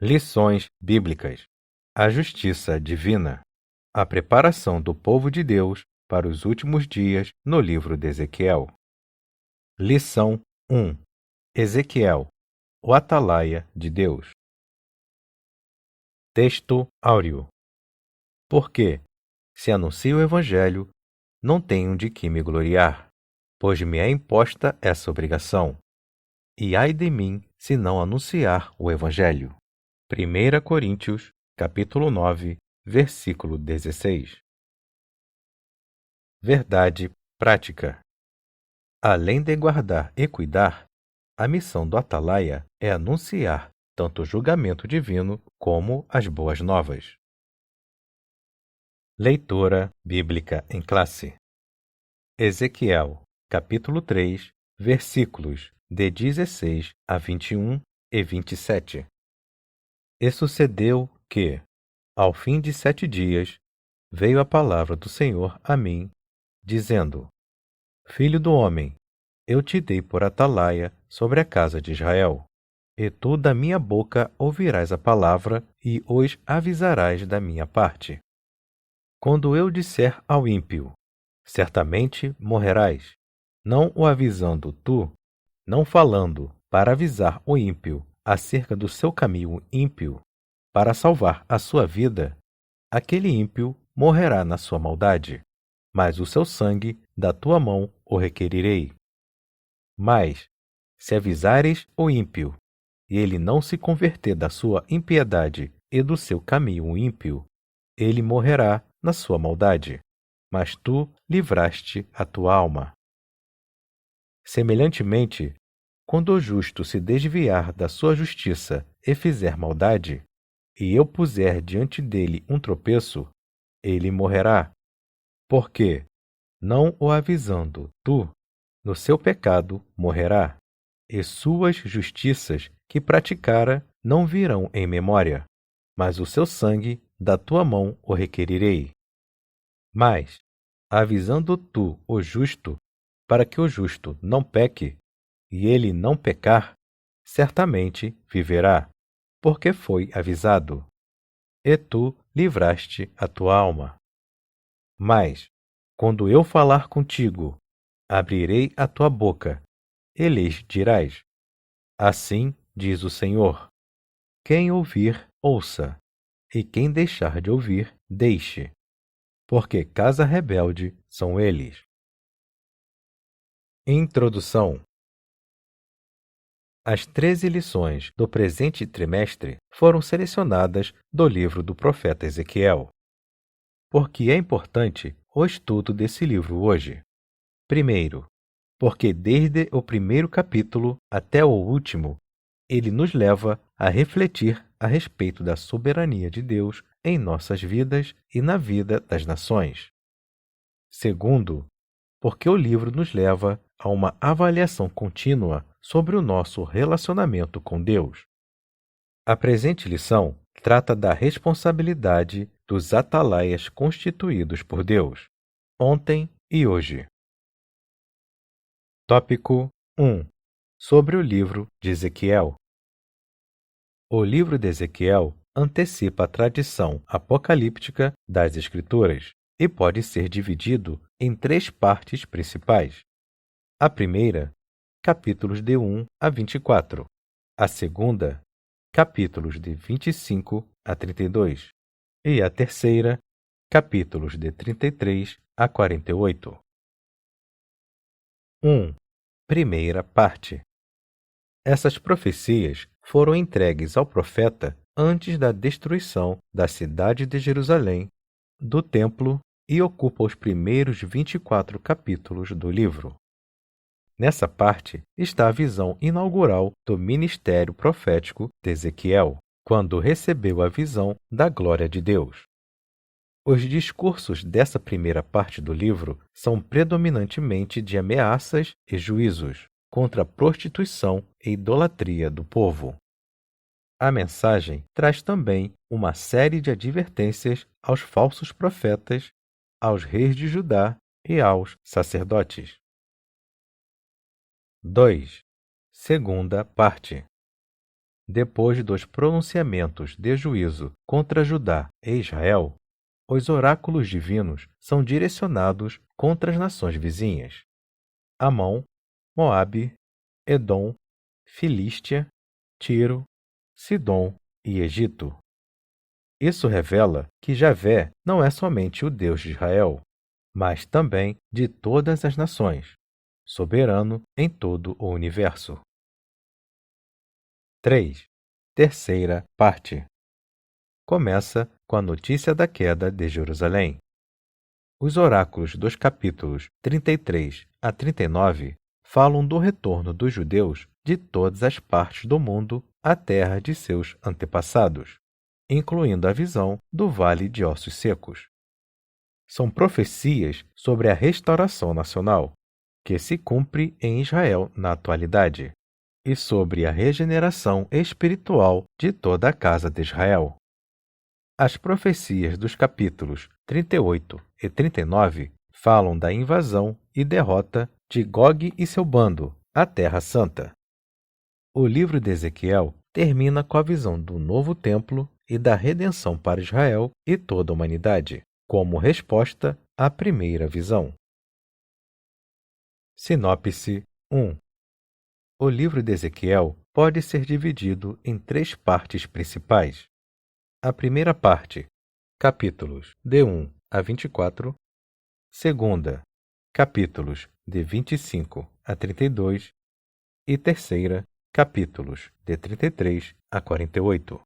Lições bíblicas. A justiça divina. A preparação do povo de Deus para os últimos dias no livro de Ezequiel. Lição 1. Ezequiel, o atalaia de Deus. Texto áureo. Porque, se anuncio o Evangelho, não tenho de que me gloriar, pois me é imposta essa obrigação. E ai de mim se não anunciar o Evangelho. 1 Coríntios, capítulo 9, versículo 16. Verdade prática. Além de guardar e cuidar, a missão do atalaia é anunciar tanto o julgamento divino como as boas novas. Leitura bíblica em classe. Ezequiel, capítulo 3, versículos de 16 a 21 e 27. E sucedeu que, ao fim de 7 dias, veio a palavra do Senhor a mim, dizendo: Filho do homem, eu te dei por atalaia sobre a casa de Israel, e tu da minha boca ouvirás a palavra e os avisarás da minha parte. Quando eu disser ao ímpio, certamente morrerás, não o avisando tu, não falando para avisar o ímpio acerca do seu caminho ímpio, para salvar a sua vida, aquele ímpio morrerá na sua maldade, mas o seu sangue da tua mão o requerirei. Mas, se avisares o ímpio, e ele não se converter da sua impiedade e do seu caminho ímpio, ele morrerá na sua maldade, mas tu livraste a tua alma. Semelhantemente, quando o justo se desviar da sua justiça e fizer maldade, e eu puser diante dele um tropeço, ele morrerá, porque, não o avisando tu, no seu pecado morrerá, e suas justiças que praticara não virão em memória, mas o seu sangue da tua mão o requerirei. Mas, avisando tu o justo, para que o justo não peque, e ele não pecar, certamente viverá, porque foi avisado, e tu livraste a tua alma. Mas, quando eu falar contigo, abrirei a tua boca, e lhes dirás: Assim diz o Senhor. Quem ouvir, ouça, e quem deixar de ouvir, deixe, porque casa rebelde são eles. Introdução. As 13 lições do presente trimestre foram selecionadas do livro do profeta Ezequiel. Por que é importante o estudo desse livro hoje? Primeiro, porque desde o primeiro capítulo até o último, ele nos leva a refletir a respeito da soberania de Deus em nossas vidas e na vida das nações. Segundo, porque o livro nos leva a uma avaliação contínua sobre o nosso relacionamento com Deus. A presente lição trata da responsabilidade dos atalaias constituídos por Deus, ontem e hoje. Tópico 1. Sobre o livro de Ezequiel. O livro de Ezequiel antecipa a tradição apocalíptica das Escrituras e pode ser dividido em 3 partes principais. A primeira, capítulos de 1 a 24. A segunda, capítulos de 25 a 32. E a terceira, capítulos de 33 a 48. 1. Primeira parte. Essas profecias foram entregues ao profeta antes da destruição da cidade de Jerusalém, do templo, e ocupa os primeiros 24 capítulos do livro. Nessa parte está a visão inaugural do ministério profético de Ezequiel, quando recebeu a visão da glória de Deus. Os discursos dessa primeira parte do livro são predominantemente de ameaças e juízos contra a prostituição e idolatria do povo. A mensagem traz também uma série de advertências aos falsos profetas, aos reis de Judá e aos sacerdotes. 2. Segunda parte. Depois dos pronunciamentos de juízo contra Judá e Israel, os oráculos divinos são direcionados contra as nações vizinhas: Amon, Moabe, Edom, Filístia, Tiro, Sidom e Egito. Isso revela que Javé não é somente o Deus de Israel, mas também de todas as nações, soberano em todo o universo. 3. Terceira parte. Começa com a notícia da queda de Jerusalém. Os oráculos dos capítulos 33 a 39 falam do retorno dos judeus de todas as partes do mundo à terra de seus antepassados, incluindo a visão do Vale de Ossos Secos. São profecias sobre a restauração nacional, que se cumpre em Israel na atualidade, e sobre a regeneração espiritual de toda a casa de Israel. As profecias dos capítulos 38 e 39 falam da invasão e derrota de Gog e seu bando à Terra Santa. O livro de Ezequiel termina com a visão do novo templo e da redenção para Israel e toda a humanidade, como resposta à primeira visão. Sinopse 1. O livro de Ezequiel pode ser dividido em 3 partes principais. A primeira parte, capítulos de 1 a 24. Segunda, capítulos de 25 a 32. E terceira, capítulos de 33 a 48.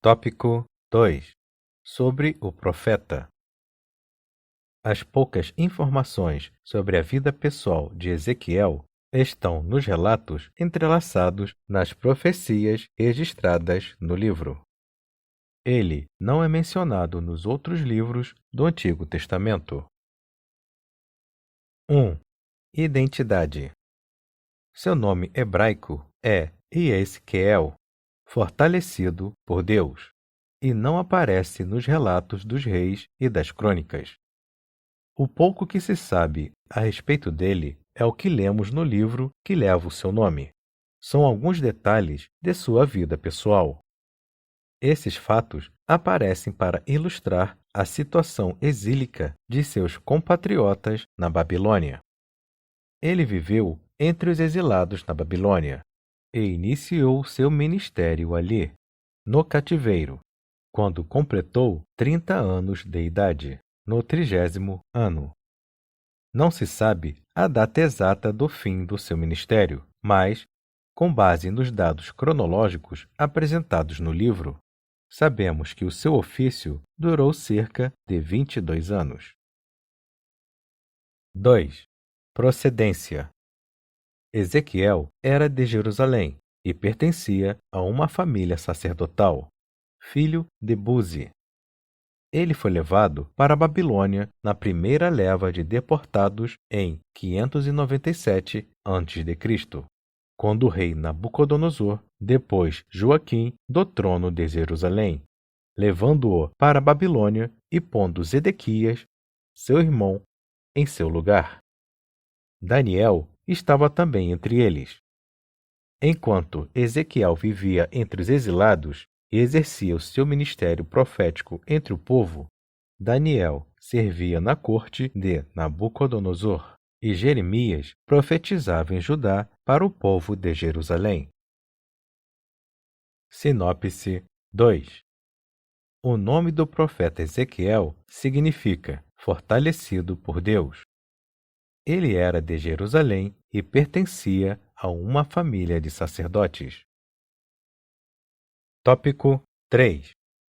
Tópico 2. Sobre o profeta. As poucas informações sobre a vida pessoal de Ezequiel estão nos relatos entrelaçados nas profecias registradas no livro. Ele não é mencionado nos outros livros do Antigo Testamento. 1. Identidade. Seu nome hebraico é Iesqueel, fortalecido por Deus, e não aparece nos relatos dos reis e das crônicas. O pouco que se sabe a respeito dele é o que lemos no livro que leva o seu nome. São alguns detalhes de sua vida pessoal. Esses fatos aparecem para ilustrar a situação exílica de seus compatriotas na Babilônia. Ele viveu entre os exilados na Babilônia e iniciou seu ministério ali, no cativeiro, quando completou 30 anos de idade, no 30º ano. Não se sabe a data exata do fim do seu ministério, mas, com base nos dados cronológicos apresentados no livro, sabemos que o seu ofício durou cerca de 22 anos. 2. Procedência. Ezequiel era de Jerusalém e pertencia a uma família sacerdotal, filho de Buzi. Ele foi levado para a Babilônia na primeira leva de deportados em 597 a.C., quando o rei Nabucodonosor depôs Joaquim do trono de Jerusalém, levando-o para a Babilônia e pondo Zedequias, seu irmão, em seu lugar. Daniel estava também entre eles. Enquanto Ezequiel vivia entre os exilados e exercia o seu ministério profético entre o povo, Daniel servia na corte de Nabucodonosor e Jeremias profetizava em Judá para o povo de Jerusalém. Sinopse 2. O nome do profeta Ezequiel significa fortalecido por Deus. Ele era de Jerusalém e pertencia a uma família de sacerdotes. Tópico 3.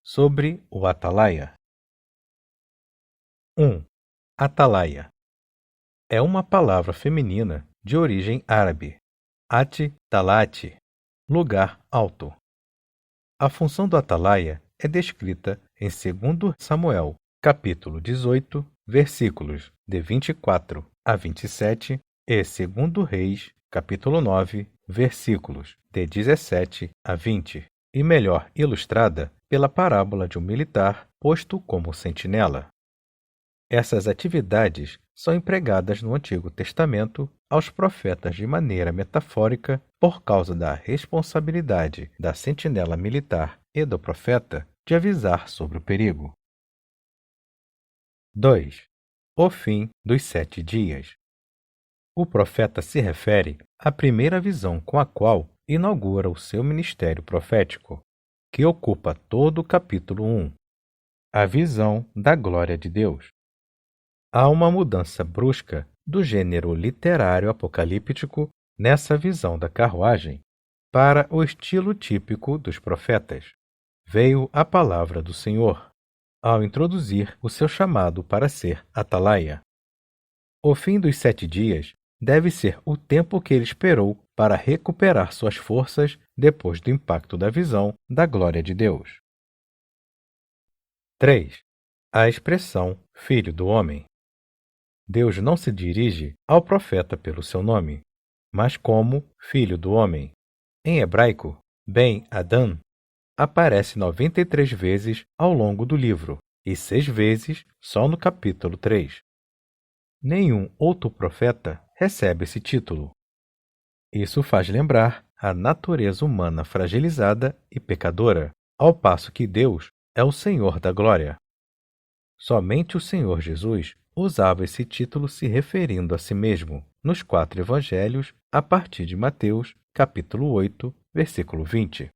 Sobre o Atalaia. 1. Atalaia. É uma palavra feminina de origem árabe. At-talati, lugar alto. A função do Atalaia é descrita em 2 Samuel, capítulo 18, versículos de 24 a 27 e 2 Reis, capítulo 9, versículos de 17 a 20. E melhor ilustrada pela parábola de um militar posto como sentinela. Essas atividades são empregadas no Antigo Testamento aos profetas de maneira metafórica por causa da responsabilidade da sentinela militar e do profeta de avisar sobre o perigo. 2. O fim dos 7 dias. O profeta se refere à primeira visão com a qual inaugura o seu ministério profético, que ocupa todo o capítulo 1, a visão da glória de Deus. Há uma mudança brusca do gênero literário apocalíptico nessa visão da carruagem para o estilo típico dos profetas. Veio a palavra do Senhor, ao introduzir o seu chamado para ser atalaia. O fim dos 7 dias deve ser o tempo que ele esperou para recuperar suas forças depois do impacto da visão da glória de Deus. 3. A expressão Filho do Homem. Deus não se dirige ao profeta pelo seu nome, mas como Filho do Homem. Em hebraico, Ben Adam aparece 93 vezes ao longo do livro e 6 vezes só no capítulo 3. Nenhum outro profeta recebe esse título. Isso faz lembrar a natureza humana fragilizada e pecadora, ao passo que Deus é o Senhor da glória. Somente o Senhor Jesus usava esse título se referindo a si mesmo nos 4 evangelhos a partir de Mateus, capítulo 8, versículo 20.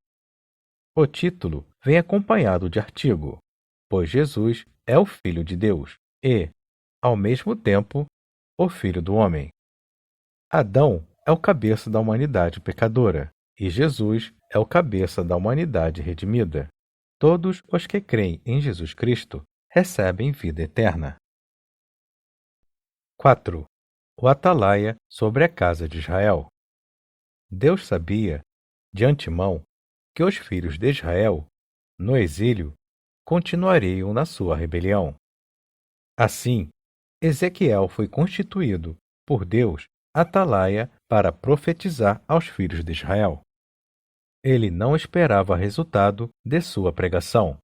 O título vem acompanhado de artigo, pois Jesus é o Filho de Deus e, ao mesmo tempo, o Filho do Homem. Adão é o cabeça da humanidade pecadora e Jesus é o cabeça da humanidade redimida. Todos os que creem em Jesus Cristo recebem vida eterna. 4. O atalaia sobre a casa de Israel. Deus sabia, de antemão, que os filhos de Israel, no exílio, continuariam na sua rebelião. Assim, Ezequiel foi constituído por Deus atalaia para profetizar aos filhos de Israel. Ele não esperava resultado de sua pregação.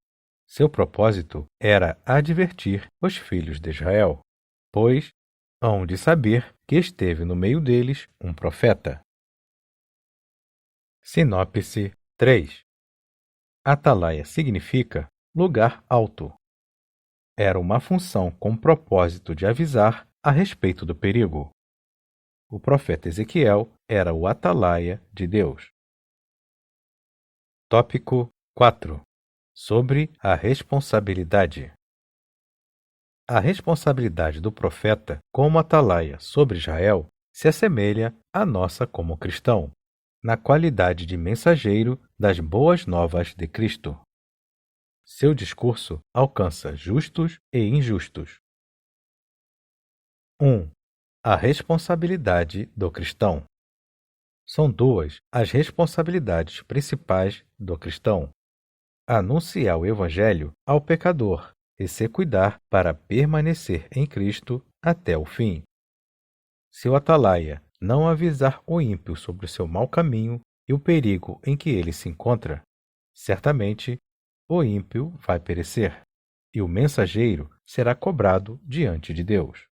Seu propósito era advertir os filhos de Israel, pois hão de saber que esteve no meio deles um profeta. Sinopse 3. Atalaia significa lugar alto. Era uma função com propósito de avisar a respeito do perigo. O profeta Ezequiel era o atalaia de Deus. Tópico 4. Sobre a responsabilidade. A responsabilidade do profeta como atalaia sobre Israel se assemelha à nossa como cristão, na qualidade de mensageiro das boas novas de Cristo. Seu discurso alcança justos e injustos. 1. A responsabilidade do cristão. São 2 as responsabilidades principais do cristão: anunciar o Evangelho ao pecador e se cuidar para permanecer em Cristo até o fim. Se o atalaia não avisar o ímpio sobre o seu mau caminho e o perigo em que ele se encontra, certamente o ímpio vai perecer, e o mensageiro será cobrado diante de Deus.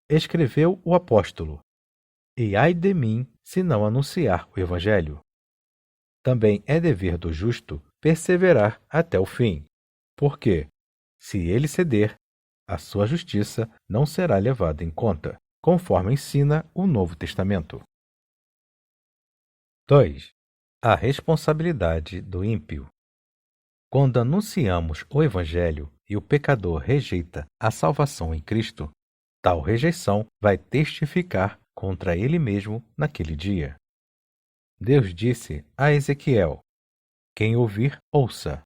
Escreveu o apóstolo: E ai de mim se não anunciar o Evangelho. Também é dever do justo perseverar até o fim, porque, se ele ceder, a sua justiça não será levada em conta, conforme ensina o Novo Testamento. 2. A responsabilidade do ímpio. Quando anunciamos o Evangelho e o pecador rejeita a salvação em Cristo, tal rejeição vai testificar contra ele mesmo naquele dia. Deus disse a Ezequiel: Quem ouvir, ouça,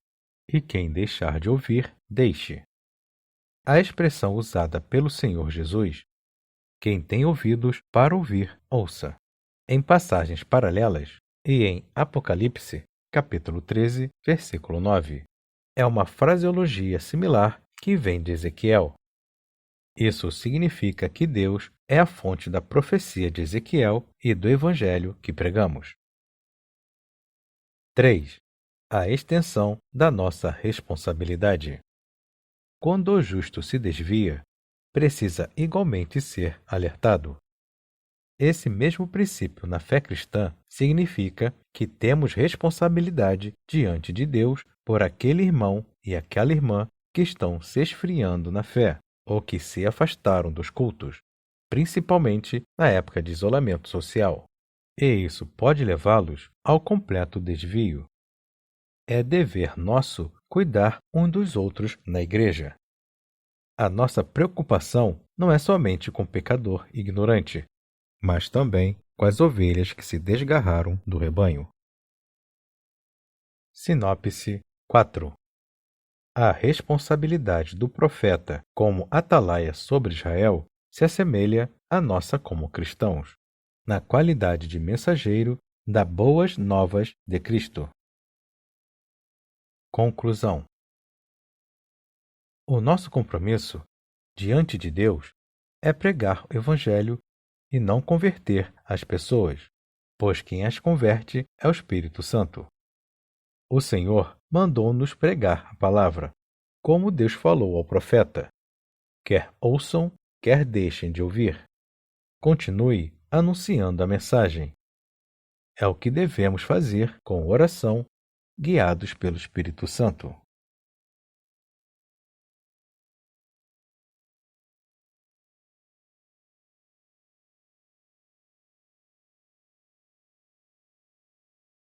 e quem deixar de ouvir, deixe. A expressão usada pelo Senhor Jesus, quem tem ouvidos para ouvir, ouça, em passagens paralelas e em Apocalipse, capítulo 13, versículo 9, é uma fraseologia similar que vem de Ezequiel. Isso significa que Deus é a fonte da profecia de Ezequiel e do Evangelho que pregamos. 3. A extensão da nossa responsabilidade. quando o justo se desvia, precisa igualmente ser alertado. Esse mesmo princípio na fé cristã significa que temos responsabilidade diante de Deus por aquele irmão e aquela irmã que estão se esfriando na fé ou que se afastaram dos cultos, principalmente na época de isolamento social. E isso pode levá-los ao completo desvio. É dever nosso cuidar uns dos outros na igreja. A nossa preocupação não é somente com o pecador ignorante, mas também com as ovelhas que se desgarraram do rebanho. Sinopse 4. A responsabilidade do profeta como atalaia sobre Israel se assemelha à nossa como cristãos, na qualidade de mensageiro das boas novas de Cristo. Conclusão. O nosso compromisso diante de Deus é pregar o Evangelho e não converter as pessoas, pois quem as converte é o Espírito Santo. O Senhor mandou-nos pregar a palavra, como Deus falou ao profeta. Quer ouçam, quer deixem de ouvir. Continue anunciando a mensagem. É o que devemos fazer com oração, guiados pelo Espírito Santo.